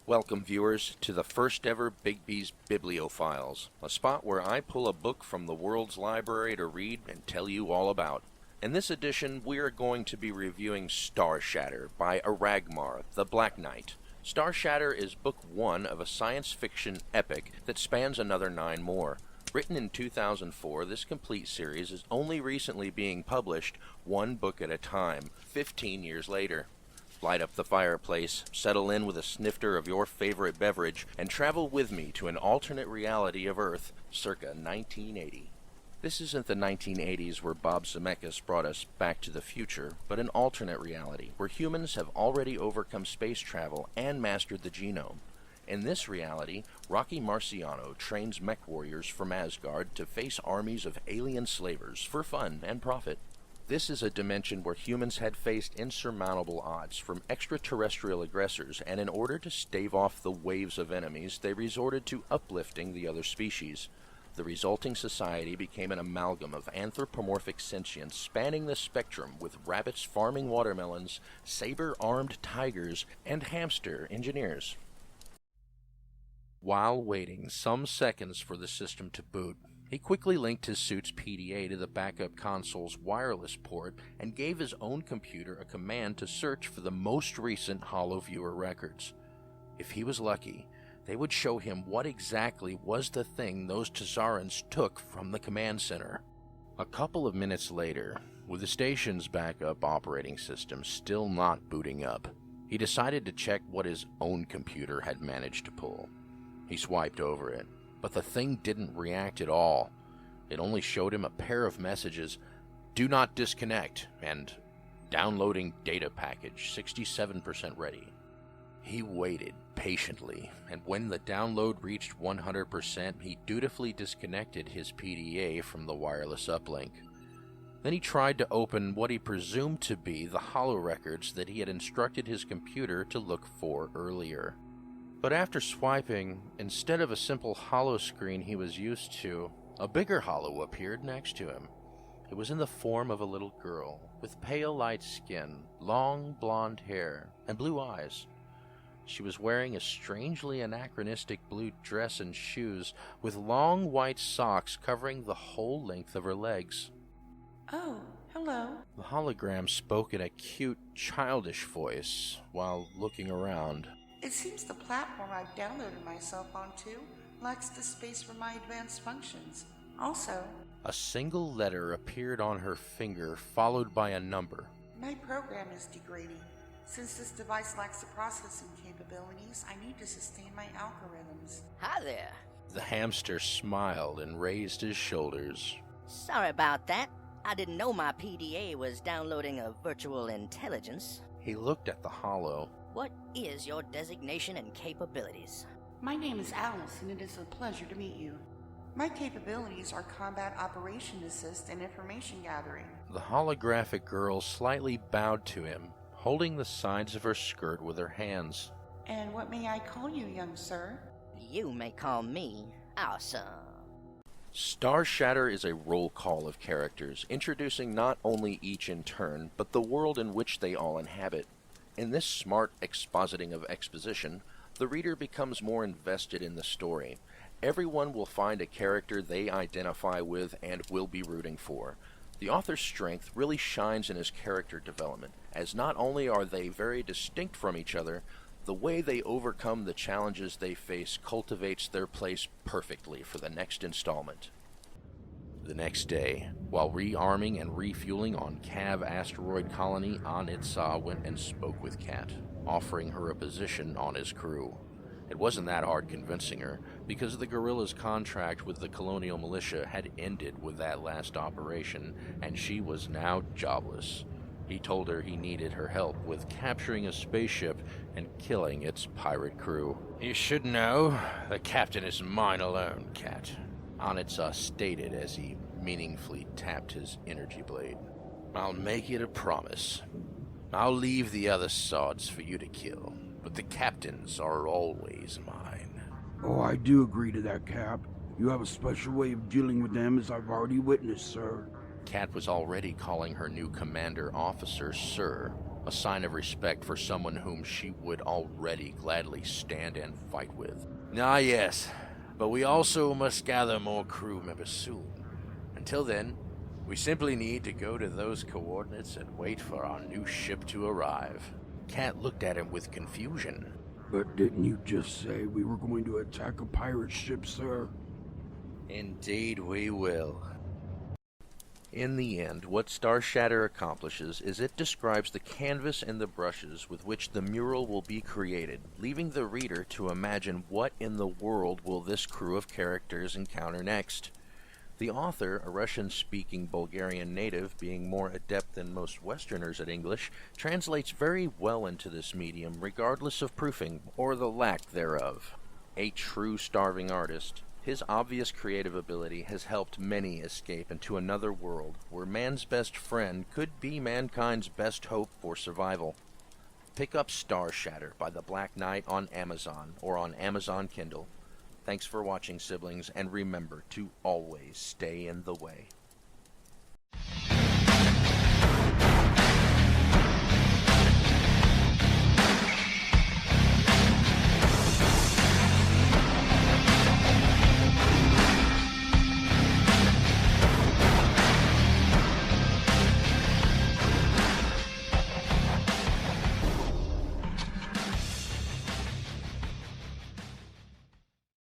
Welcome, viewers, to the first ever Bigby's Bibliophiles, a spot where I pull a book from the world's library to read and tell you all about. In this edition, we are going to be reviewing Starshatter by Aragmar, the Black Knight. Starshatter is book one of a science fiction epic that spans another 9 more. Written in 2004, this complete series is only recently being published, one book at a time, 15 years later. Light up the fireplace, settle in with a snifter of your favorite beverage, and travel with me to an alternate reality of Earth, circa 1980. This isn't the 1980s where Bob Zemeckis brought us back to the future, but an alternate reality where humans have already overcome space travel and mastered the genome. In this reality, Rocky Marciano trains mech warriors from Asgard to face armies of alien slavers for fun and profit. This is a dimension where humans had faced insurmountable odds from extraterrestrial aggressors, and in order to stave off the waves of enemies, they resorted to uplifting the other species. The resulting society became an amalgam of anthropomorphic sentience spanning the spectrum, with rabbits farming watermelons, saber-armed tigers, and hamster engineers. While waiting some seconds for the system to boot, he quickly linked his suit's PDA to the backup console's wireless port and gave his own computer a command to search for the most recent HoloViewer records. If he was lucky, they would show him what exactly was the thing those Tazarans took from the command center. A couple of minutes later, with the station's backup operating system still not booting up, he decided to check what his own computer had managed to pull. He swiped over it, but the thing didn't react at all. It only showed him a pair of messages, "Do not disconnect," and "Downloading data package, 67% ready." He waited patiently, and when the download reached 100%, he dutifully disconnected his PDA from the wireless uplink. Then he tried to open what he presumed to be the holorecords that he had instructed his computer to look for earlier. But after swiping, instead of a simple holo screen he was used to, a bigger holo appeared next to him. It was in the form of a little girl, with pale light skin, long blonde hair, and blue eyes. She was wearing a strangely anachronistic blue dress and shoes, with long white socks covering the whole length of her legs. "Oh, hello." The hologram spoke in a cute, childish voice while looking around. "It seems the platform I've downloaded myself onto lacks the space for my advanced functions. Also, A single letter appeared on her finger, followed by a number. my program is degrading. Since this device lacks the processing capabilities, I need to sustain my algorithms." Hi there. The hamster smiled and raised his shoulders. Sorry about that. I didn't know my PDA was downloading a virtual intelligence. He looked at the holo. What is your designation and capabilities? "My name is Alice, and it is a pleasure to meet you. My capabilities are combat operation assist and information gathering." The holographic girl slightly bowed to him, holding the sides of her skirt with her hands. "And what may I call you, young sir?" You may call me Awesome. Starshatter is a roll call of characters, introducing not only each in turn, but the world in which they all inhabit. In this smart expositing of exposition, the reader becomes more invested in the story. Everyone will find a character they identify with and will be rooting for. The author's strength really shines in his character development, as not only are they very distinct from each other, the way they overcome the challenges they face cultivates their place perfectly for the next installment. The next day, while rearming and refueling on Cav asteroid colony, Anitsa went and spoke with Kat, offering her a position on his crew. It wasn't that hard convincing her, because the guerrilla's contract with the colonial militia had ended with that last operation, and she was now jobless. He told her he needed her help with capturing a spaceship and killing its pirate crew. "You should know, the captain is mine alone, Kat," Anitsa stated as he meaningfully tapped his energy blade. "I'll make it a promise. I'll leave the other sods for you to kill, but the captains are always mine." "Oh, I do agree to that, Cap. You have a special way of dealing with them, as I've already witnessed, sir." Kat was already calling her new commander officer Sir, a sign of respect for someone whom she would already gladly stand and fight with. Ah, yes, but we also must gather more crew members soon. Until then, we simply need to go to those coordinates and wait for our new ship to arrive. Cat looked at him with confusion. But didn't you just say we were going to attack a pirate ship, sir? Indeed we will. In the end, what Starshatter accomplishes is it describes the canvas and the brushes with which the mural will be created, leaving the reader to imagine what in the world will this crew of characters encounter next. The author, a Russian-speaking Bulgarian native, being more adept than most Westerners at English, translates very well into this medium, regardless of proofing, or the lack thereof. A true starving artist, his obvious creative ability has helped many escape into another world, where man's best friend could be mankind's best hope for survival. Pick up Starshatter by the Black Knight on Amazon, or on Amazon Kindle. Thanks for watching, siblings, and remember to always stay in the way.